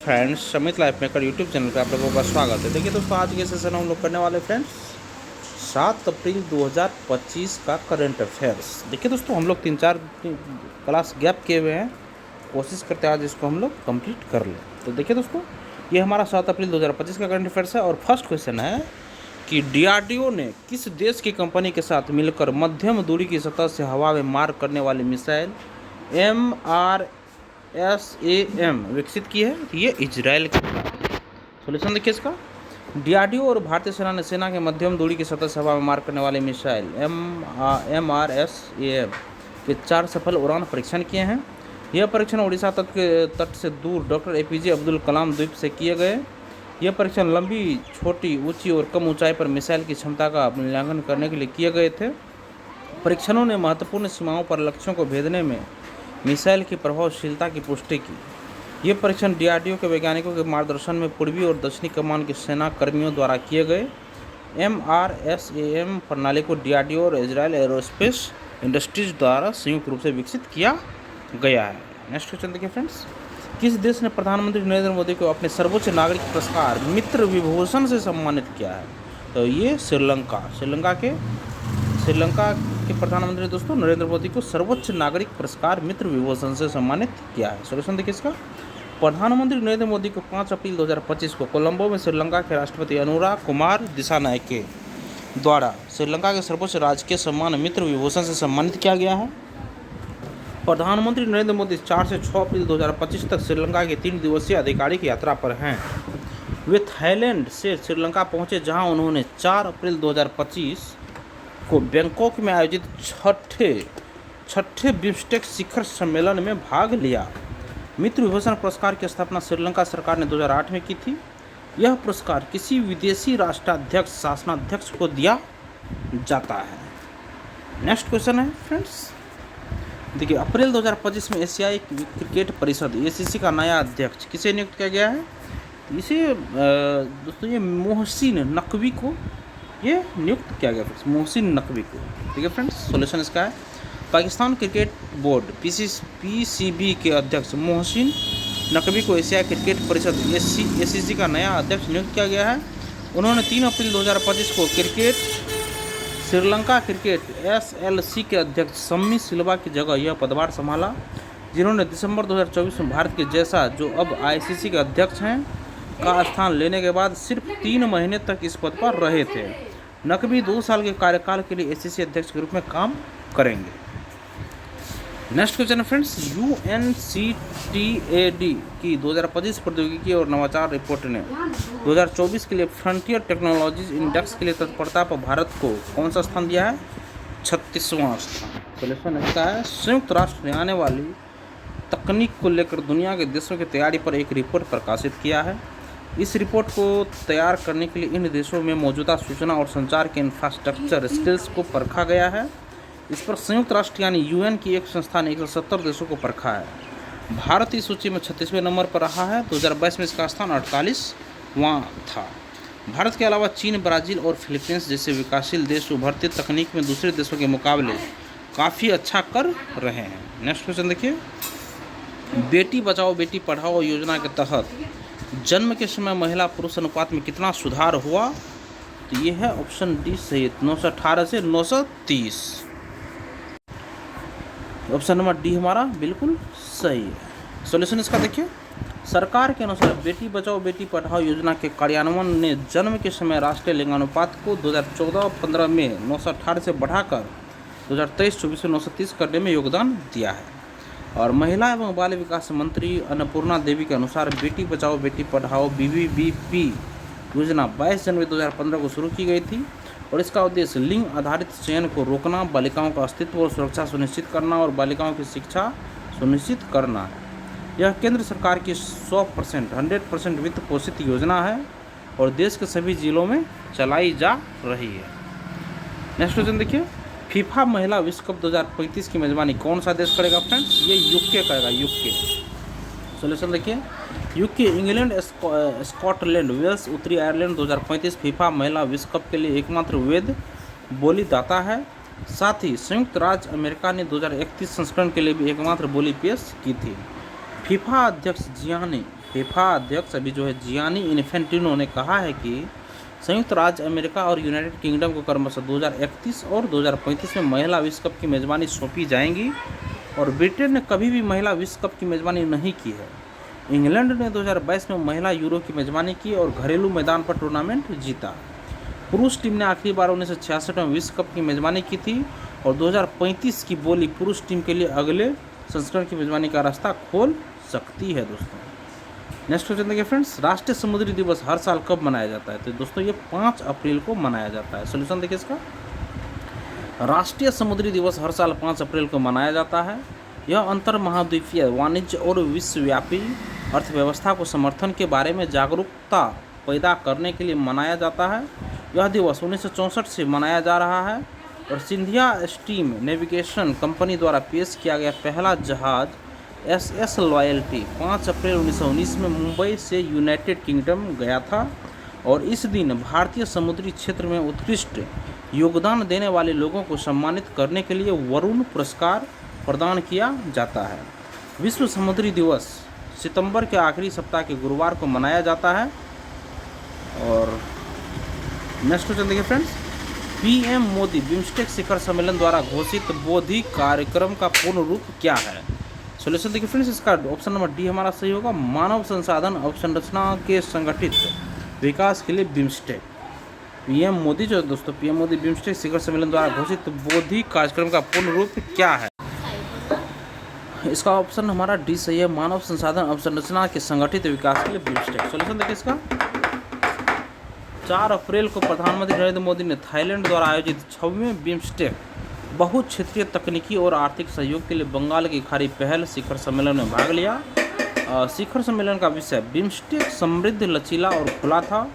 Friends, समित life maker YouTube channel पे आप लोगों का स्वागत है। देखिए दोस्तों, आज के सेशन हम लोग करने वाले फ्रेंड्स 7 अप्रैल 2025 का करंट अफेयर्स। देखिए दोस्तों, हम लोग 3-4 क्लास गैप किए हुए हैं, कोशिश करते हैं आज इसको हम लोग कंप्लीट कर लें। तो देखिए दोस्तों, ये हमारा 7 अप्रैल 2025 का करंट अफेयर्स है और फर्स्ट क्वेश्चन है कि DRDO ने किस देश की कंपनी के साथ मिलकर मध्यम दूरी की सतह से हवा में मार करने वाली मिसाइल MRSAM विकसित की है? ये इजराइल के साथ। सोल्यूशन देखिए इसका। DRDO और भारतीय सेना के मध्यम दूरी की सतह से हवा में मार करने वाली मिसाइल MRSAM के 4 सफल उड़ान परीक्षण किए हैं। यह परीक्षण उड़ीसा तट से दूर डॉक्टर APJ अब्दुल कलाम द्वीप से किए गए। यह परीक्षण लंबी, छोटी, ऊंची और कम ऊंचाई पर मिसाइल की क्षमता का मूल्यांकन करने के लिए किए गए थे। परीक्षणों ने महत्वपूर्ण सीमाओं पर लक्ष्यों को भेदने में मिसाइल की प्रभावशीलता की पुष्टि की। ये परीक्षण DRDO के वैज्ञानिकों के मार्गदर्शन में पूर्वी और दक्षिणी कमान के सेना कर्मियों द्वारा किए गए। MRSAM प्रणाली को DRDO और इजराइल एरोस्पेस इंडस्ट्रीज द्वारा संयुक्त रूप से विकसित किया गया है। नेक्स्ट क्वेश्चन देखिए फ्रेंड्स, किस देश ने प्रधानमंत्री नरेंद्र मोदी को अपने सर्वोच्च नागरिक पुरस्कार मित्र विभूषण से सम्मानित किया है? तो ये श्रीलंका के प्रधानमंत्री दोस्तों नरेंद्र मोदी को सर्वोच्च नागरिक पुरस्कार मित्र विभूषण से सम्मानित किया है। सोल्यूशन देखिए इसका। प्रधानमंत्री नरेंद्र मोदी को 5 अप्रैल 2025 को कोलंबो में श्रीलंका के राष्ट्रपति अनुराग कुमार दिसानायके द्वारा श्रीलंका के सर्वोच्च राजकीय सम्मान मित्र विभूषण से सम्मानित किया गया है। प्रधानमंत्री नरेंद्र मोदी 4 से 6 अप्रैल 2025 तक श्रीलंका की 3 दिवसीय आधिकारिक यात्रा पर हैं। वे थाईलैंड से श्रीलंका पहुंचे, जहां उन्होंने 4 अप्रैल 2025 को बैंकॉक में आयोजित छठे बिम्स्टेक शिखर सम्मेलन में भाग लिया। मित्र विभूषण पुरस्कार की स्थापना श्रीलंका सरकार ने 2008 में की थी। यह पुरस्कार किसी विदेशी राष्ट्राध्यक्ष शासनाध्यक्ष को दिया जाता है। नेक्स्ट क्वेश्चन है फ्रेंड्स, देखिए अप्रैल 2025 में एशियाई क्रिकेट परिषद ACC का नया अध्यक्ष किसे नियुक्त किया गया है? इसे दोस्तों ये मोहसिन नकवी को ये नियुक्त किया गया फ्रेंड्स, मोहसिन नकवी को। ठीक है फ्रेंड्स, सोल्यूशन इसका है पाकिस्तान क्रिकेट बोर्ड PCB के अध्यक्ष मोहसिन नकवी को एशियाई क्रिकेट परिषद ACC का नया अध्यक्ष नियुक्त किया गया है। उन्होंने 3 अप्रैल 2025 को श्रीलंका क्रिकेट SLC के अध्यक्ष सम्मी सिल्वा की जगह यह पदभार संभाला, जिन्होंने दिसंबर 2024 में भारत के जैसा, जो अब ICC के अध्यक्ष हैं, का स्थान लेने के बाद सिर्फ 3 महीने तक इस पद पर रहे थे। नकवी 2 साल के कार्यकाल के लिए ACC अध्यक्ष के रूप में काम करेंगे। नेक्स्ट क्वेश्चन है फ्रेंड्स, UNCTAD की 2025 प्रौद्योगिकी और नवाचार रिपोर्ट ने 2024 के लिए फ्रंटियर टेक्नोलॉजीज इंडेक्स के लिए तत्परता पर भारत को कौन सा स्थान दिया है? 36वां स्थान। सोल्यूशन इसका है संयुक्त राष्ट्र ने आने वाली तकनीक को लेकर दुनिया के देशों की तैयारी पर एक रिपोर्ट प्रकाशित किया है। इस रिपोर्ट को तैयार करने के लिए इन देशों में मौजूदा सूचना और संचार के इंफ्रास्ट्रक्चर स्किल्स को परखा गया है। इस पर संयुक्त राष्ट्र यानी UN की एक संस्था ने 170 देशों को परखा है। भारत इस सूची में 36वें नंबर पर रहा है। 2022 में इसका स्थान 48वां था। भारत के अलावा चीन, ब्राज़ील और फिलीपींस जैसे विकासशील देश उभरती तकनीक में दूसरे देशों के मुकाबले काफ़ी अच्छा कर रहे हैं। नेक्स्ट क्वेश्चन देखिए, बेटी बचाओ बेटी पढ़ाओ योजना के तहत जन्म के समय महिला पुरुष अनुपात में कितना सुधार हुआ? तो ये है ऑप्शन डी सही, 918 से 930। ऑप्शन नंबर डी हमारा बिल्कुल सही है। सॉल्यूशन इसका देखिए, सरकार के अनुसार बेटी बचाओ बेटी पढ़ाओ योजना के कार्यान्वयन ने जन्म के समय राष्ट्रीय लिंगानुपात को 2014-15 में 918 से बढ़ाकर 2023-24 में 930 करने में योगदान दिया है। और महिला एवं बाल विकास मंत्री अन्नपूर्णा देवी के अनुसार बेटी बचाओ बेटी पढ़ाओ BBBP योजना 22 जनवरी 2015 को शुरू की गई थी और इसका उद्देश्य लिंग आधारित चयन को रोकना, बालिकाओं का अस्तित्व और सुरक्षा सुनिश्चित करना और बालिकाओं की शिक्षा सुनिश्चित करना है। यह केंद्र सरकार की 100% वित्त पोषित योजना है और देश के सभी जिलों में चलाई जा रही है। नेक्स्ट क्वेश्चन देखिए, फीफा महिला विश्व कप 2035 की मेजबानी कौन सा देश करेगा फ्रेंड्स? ये UK करेगा, UK। सोल्यूशन देखिए, UK, इंग्लैंड, स्कॉटलैंड, वेल्स, उत्तरी आयरलैंड 2035 फीफा महिला विश्व कप के लिए एकमात्र वैध बोली दाता है। साथ ही संयुक्त राज्य अमेरिका ने 2031 संस्करण के लिए भी एकमात्र बोली पेश की थी। फीफा अध्यक्ष जियानी फीफा अध्यक्ष अभी जो है जियानी इन्फेंटिनो ने कहा है कि संयुक्त राज्य अमेरिका और यूनाइटेड किंगडम को क्रमशः 2031 और 2035 में महिला विश्व कप की मेज़बानी सौंपी जाएंगी और ब्रिटेन ने कभी भी महिला विश्व कप की मेज़बानी नहीं की है। इंग्लैंड ने 2022 में महिला यूरो की मेज़बानी की और घरेलू मैदान पर टूर्नामेंट जीता। पुरुष टीम ने आखिरी बार 1966 में विश्व कप की मेज़बानी की थी और 2035 की बोली पुरुष टीम के लिए अगले संस्करण की मेज़बानी का रास्ता खोल सकती है। दोस्तों नेक्स्ट क्वेश्चन देखिए फ्रेंड्स, राष्ट्रीय समुद्री दिवस हर साल कब मनाया जाता है? तो दोस्तों ये 5 अप्रैल को मनाया जाता है। सोल्यूशन देखिए इसका, राष्ट्रीय समुद्री दिवस हर साल 5 अप्रैल को मनाया जाता है। यह अंतर महाद्वीपीय वाणिज्य और विश्वव्यापी अर्थव्यवस्था को समर्थन के बारे में जागरूकता पैदा करने के लिए मनाया जाता है। यह दिवस 1964 से मनाया जा रहा है और सिंधिया स्टीम नेविगेशन कंपनी द्वारा पेश किया गया पहला जहाज SS लॉयल्टी 5 अप्रैल 1919 में मुंबई से यूनाइटेड किंगडम गया था और इस दिन भारतीय समुद्री क्षेत्र में उत्कृष्ट योगदान देने वाले लोगों को सम्मानित करने के लिए वरुण पुरस्कार प्रदान किया जाता है। विश्व समुद्री दिवस सितंबर के आखिरी सप्ताह के गुरुवार को मनाया जाता है। और नेक्स्ट क्वेश्चन देखिए फ्रेंड्स, PM मोदी बिम्स्टेक शिखर सम्मेलन द्वारा घोषित बोधि कार्यक्रम का पूर्ण रूप क्या है? सोल्यूशन देखिए फ्रेंड्स, इसका ऑप्शन नंबर डी हमारा सही होगा, मानव संसाधन अवसंरचना के संगठित विकास के लिए बिम्स्टेक। PM मोदी जो दोस्तों PM मोदी बिम्स्टेक शिखर सम्मेलन द्वारा घोषित बोधि कार्यक्रम का पूर्ण रूप क्या है? इसका ऑप्शन हमारा डी सही है, मानव संसाधन अवसंरचना के संगठित विकास के लिए बिम्स्टेक। सोल्यूशन देखिए इसका, 4 अप्रैल को प्रधानमंत्री नरेंद्र मोदी ने थाईलैंड द्वारा आयोजित 6वें बिम्स्टेक बहुत क्षेत्रीय तकनीकी और आर्थिक सहयोग के लिए बंगाल की खाड़ी पहल शिखर सम्मेलन में भाग लिया। शिखर सम्मेलन का विषय बिम्स्टेक समृद्ध, लचीला और खुला था।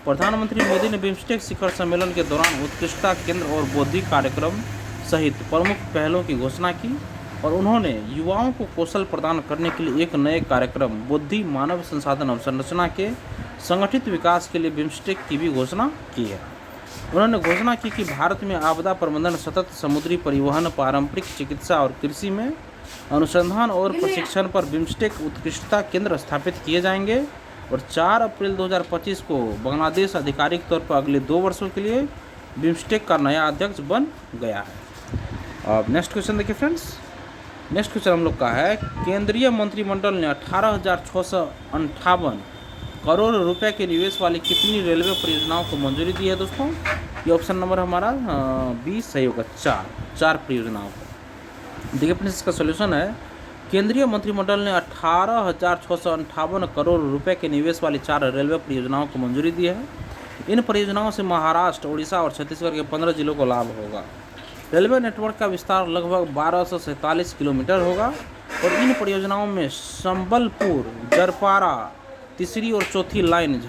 प्रधानमंत्री मोदी ने बिम्स्टेक शिखर सम्मेलन के दौरान उत्कृष्टता केंद्र और बौद्धिक कार्यक्रम सहित प्रमुख पहलों की घोषणा की और उन्होंने युवाओं को कौशल प्रदान करने के लिए एक नए कार्यक्रम बुद्धि मानव संसाधन अवसंरचना के संगठित विकास के लिए बिम्स्टेक की भी घोषणा की है। उन्होंने घोषणा की कि भारत में आपदा प्रबंधन, सतत समुद्री परिवहन, पारंपरिक चिकित्सा और कृषि में अनुसंधान और प्रशिक्षण पर बिम्स्टेक उत्कृष्टता केंद्र स्थापित किए जाएंगे। और 4 अप्रैल 2025 को बांग्लादेश आधिकारिक तौर पर अगले 2 वर्षों के लिए बिम्स्टेक का नया अध्यक्ष बन गया है। अब नेक्स्ट क्वेश्चन देखिए फ्रेंड्स, नेक्स्ट क्वेश्चन हम लोग का है, केंद्रीय मंत्रिमंडल ने 18,658 करोड़ रुपए के निवेश वाली कितनी रेलवे परियोजनाओं को मंजूरी दी है? दोस्तों ये ऑप्शन नंबर हमारा बी सही होगा, 4 परियोजनाओं को। देखिए फ्रेंड्स, इसका सोल्यूशन है, केंद्रीय मंत्रिमंडल ने 18,658 करोड़ रुपए के निवेश वाली 4 रेलवे परियोजनाओं को मंजूरी दी है। इन परियोजनाओं से महाराष्ट्र, उड़ीसा और छत्तीसगढ़ के 15 जिलों को लाभ होगा। रेलवे नेटवर्क का विस्तार लगभग 1247 किलोमीटर होगा और इन परियोजनाओं में संबलपुर, जरपारा तीसरी और चौथी लाइन,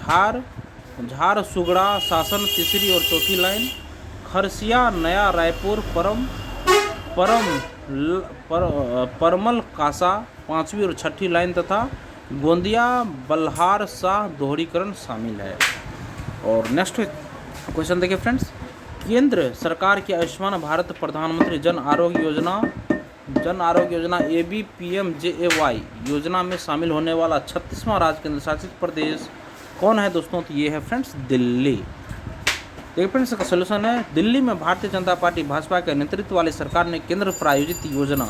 झारसुगड़ा शासन तीसरी और चौथी लाइन, खरसिया नया रायपुर परमल कासा 5वीं और 6ठी लाइन तथा गोंदिया बल्हार शाह दोहरीकरण शामिल है। और नेक्स्ट क्वेश्चन देखिए फ्रेंड्स, केंद्र सरकार की आयुष्मान भारत प्रधानमंत्री जन आरोग्य योजना ABPMJAY योजना में शामिल होने वाला 36वां राज्य केंद्र शासित प्रदेश कौन है? दोस्तों तो ये है फ्रेंड्स दिल्ली। देखिए फ्रेंड्स, इसका सोल्यूशन है, दिल्ली में भारतीय जनता पार्टी भाजपा के नेतृत्व वाली सरकार ने केंद्र प्रायोजित योजना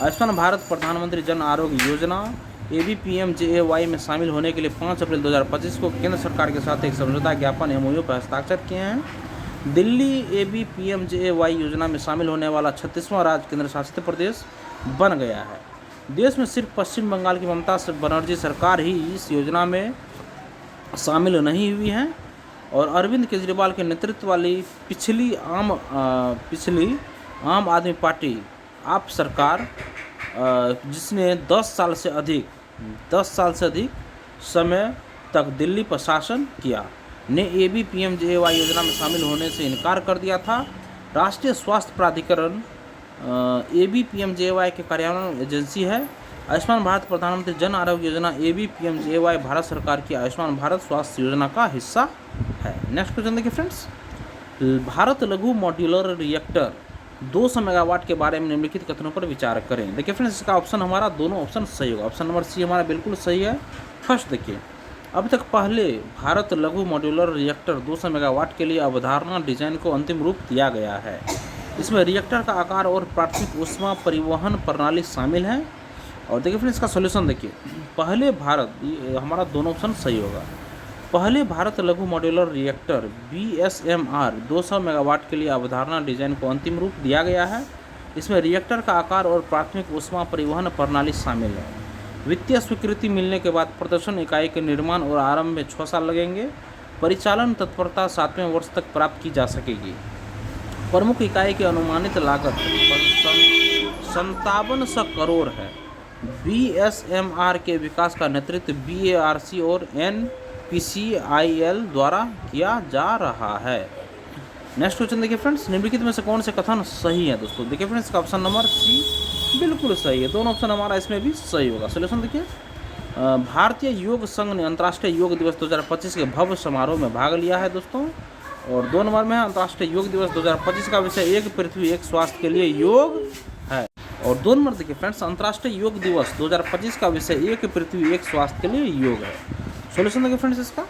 आयुष्मान भारत प्रधानमंत्री जन आरोग्य योजना ABPMJAY में शामिल होने के लिए 5 अप्रैल 2025 को केंद्र सरकार के साथ एक समझौता ज्ञापन MOU पर हस्ताक्षर किए हैं। दिल्ली ABPMJAY योजना में शामिल होने वाला 36वां राज्य केंद्र शासित प्रदेश बन गया है। देश में सिर्फ पश्चिम बंगाल की ममता बनर्जी सरकार ही इस योजना में शामिल नहीं हुई है और अरविंद केजरीवाल के नेतृत्व वाली पिछली आम आदमी पार्टी आप सरकार जिसने 10 साल से अधिक समय तक दिल्ली पर शासन किया ने ABPMJAY योजना में शामिल होने से इनकार कर दिया था। राष्ट्रीय स्वास्थ्य प्राधिकरण ABPMJAY के कार्यान्वयन एजेंसी है। आयुष्मान भारत प्रधानमंत्री जन आरोग्य योजना ABPMJAY भारत सरकार की आयुष्मान भारत स्वास्थ्य योजना का हिस्सा है। नेक्स्ट क्वेश्चन देखिए फ्रेंड्स, भारत लघु मॉड्यूलर रिएक्टर 200 मेगावाट के बारे में निम्नलिखित कथनों पर विचार करें। देखिए फ्रेंड्स, इसका ऑप्शन हमारा दोनों ऑप्शन सही होगा। ऑप्शन नंबर सी हमारा बिल्कुल सही है, फर्स्ट देखिए, अब तक पहले भारत लघु मॉड्यूलर रिएक्टर 200 मेगावाट के लिए अवधारणा डिजाइन को अंतिम रूप दिया गया है। इसमें रिएक्टर का आकार और प्राथमिक ऊष्मा परिवहन प्रणाली शामिल है। और देखिए फिर इसका सॉल्यूशन देखिए, पहले भारत, ये हमारा दोनों ऑप्शन सही होगा। पहले भारत लघु मॉड्यूलर रिएक्टर BSMR 200 मेगावाट के लिए अवधारणा डिजाइन को अंतिम रूप दिया गया है। इसमें रिएक्टर का आकार और प्राथमिक ऊष्मा परिवहन प्रणाली शामिल है। वित्तीय स्वीकृति मिलने के बाद प्रदर्शन इकाई के निर्माण और आरंभ में 6 साल लगेंगे। परिचालन तत्परता 7वें वर्ष तक प्राप्त की जा सकेगी। प्रमुख इकाई की अनुमानित लागत 5700 करोड़ है। BSMR के विकास का नेतृत्व BARC और NPCIL द्वारा किया जा रहा है। नेक्स्ट क्वेश्चन देखिए फ्रेंड्स, निम्नलिखित में से कौन से कथन सही है दोस्तों? देखिए फ्रेंड्स, इसका ऑप्शन नंबर सी बिल्कुल सही है। दोनों ऑप्शन हमारा इसमें भी सही होगा। सोल्यूशन देखिए, भारतीय योग संघ ने अंतर्राष्ट्रीय योग दिवस 2025 के भव्य समारोह में भाग लिया है दोस्तों। और 2 नंबर में अंतर्राष्ट्रीय योग दिवस 2025 का विषय एक पृथ्वी एक स्वास्थ्य के लिए योग है। और 2 नंबर देखिए फ्रेंड्स, अंतर्राष्ट्रीय योग दिवस 2025 का विषय एक पृथ्वी एक स्वास्थ्य के लिए योग है। सोल्यूशन देखिए फ्रेंड्स, इसका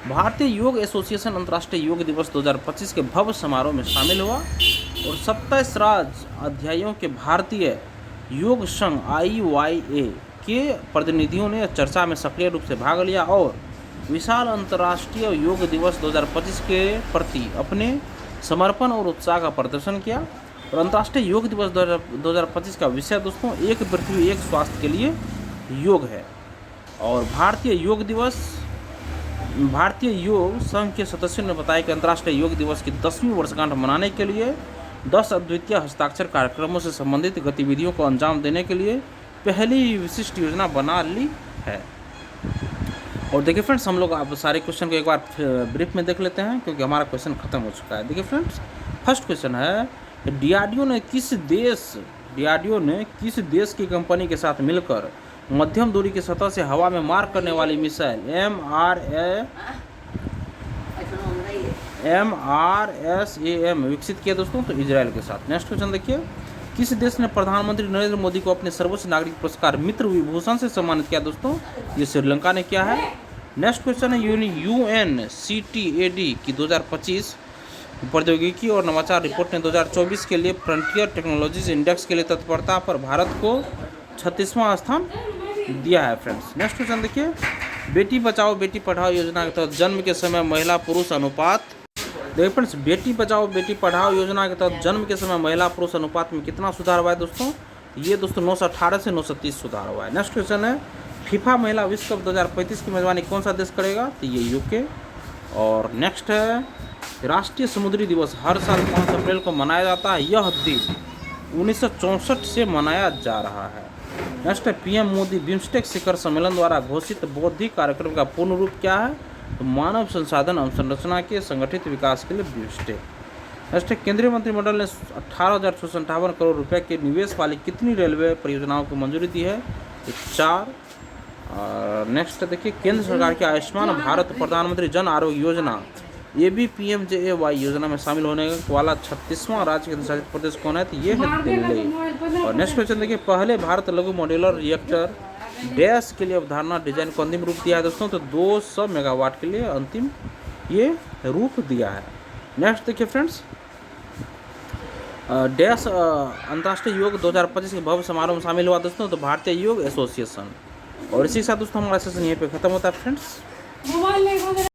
भारतीय योग एसोसिएशन अंतर्राष्ट्रीय योग दिवस 2025 के भव्य समारोह में शामिल हुआ और 27 राज्य अध्यायों के भारतीय योग संघ IYA के प्रतिनिधियों ने चर्चा में सक्रिय रूप से भाग लिया और विशाल अंतर्राष्ट्रीय योग दिवस 2025 के प्रति अपने समर्पण और उत्साह का प्रदर्शन किया। और अंतर्राष्ट्रीय योग दिवस 2025 का विषय दोस्तों एक पृथ्वी एक स्वास्थ्य के लिए योग है। और भारतीय योग संघ के सदस्यों ने बताया कि अंतर्राष्ट्रीय योग दिवस की 10वीं वर्षगांठ मनाने के लिए 10 अद्वितीय हस्ताक्षर कार्यक्रमों से संबंधित गतिविधियों को अंजाम देने के लिए पहली विशिष्ट योजना बना ली है। और देखिए फ्रेंड्स, हम लोग आप सारे क्वेश्चन को एक बार ब्रीफ में देख लेते हैं क्योंकि हमारा क्वेश्चन खत्म हो चुका है। देखिए फ्रेंड्स, फर्स्ट क्वेश्चन है, DRDO ने किस देश की कंपनी के साथ मिलकर मध्यम दूरी की सतह से हवा में मार करने वाली मिसाइल MRSAM विकसित किया दोस्तों? तो इजराइल के साथ। नेक्स्ट क्वेश्चन देखिए, किस देश ने प्रधानमंत्री नरेंद्र मोदी को अपने सर्वोच्च नागरिक पुरस्कार मित्र विभूषण से सम्मानित किया दोस्तों? ये श्रीलंका ने किया है। नेक्स्ट क्वेश्चन है, UNCTAD की 2025 प्रौद्योगिकी और नवाचार रिपोर्ट ने 2024 के लिए फ्रंटियर टेक्नोलॉजीज इंडेक्स के लिए तत्परता पर भारत को 36वां स्थान दिया है फ्रेंड्स। नेक्स्ट क्वेश्चन देखिए, बेटी बचाओ बेटी पढ़ाओ योजना के तहत जन्म के समय महिला पुरुष अनुपात, देखिए फ्रेंड्स, बेटी बचाओ बेटी पढ़ाओ योजना के तहत जन्म के समय महिला पुरुष अनुपात में कितना सुधार हुआ है दोस्तों? ये दोस्तों 918 से 930 सुधार हुआ है। नेक्स्ट क्वेश्चन है, फीफा महिला विश्व कप 2035 की मेजबानी कौन सा देश करेगा? तो ये यूके। और नेक्स्ट है, राष्ट्रीय समुद्री दिवस हर साल 5 अप्रैल को मनाया जाता है। यह दिन 1964 से मनाया जा रहा है। नेक्स्ट है, PM मोदी बिम्स्टेक शिखर सम्मेलन द्वारा घोषित बौद्धिक कार्यक्रम का पूर्ण रूप क्या है? तो मानव संसाधन अवसंरचना के संगठित विकास के लिए बिम्स्टेक। नेक्स्ट है, केंद्रीय मंत्रिमंडल ने 18,658 करोड़ रुपए के निवेश वाली कितनी रेलवे परियोजनाओं को मंजूरी दी है? तो 4। नेक्स्ट देखिए, केंद्र सरकार की आयुष्मान भारत प्रधानमंत्री जन आरोग्य योजना ABPMJAY योजना में शामिल होने वाला 36वां राज्य केंद्र शासित प्रदेश कौन है? तो ये है दिल्ली। और नेक्स्ट क्वेश्चन देखिए, पहले भारत लघु मॉड्यूलर रिएक्टर डैश के लिए अवधारणा डिजाइन को अंतिम रूप दिया है दोस्तों? तो 200 मेगावाट के लिए अंतिम ये रूप दिया है। नेक्स्ट देखिए फ्रेंड्स, डैश अंतर्राष्ट्रीय योग 2025 के भव्य समारोह में शामिल हुआ दोस्तों? तो भारतीय योग एसोसिएशन। और इसी के साथ दोस्तों हमारा सेशन यहीं पे खत्म होता है फ्रेंड्स।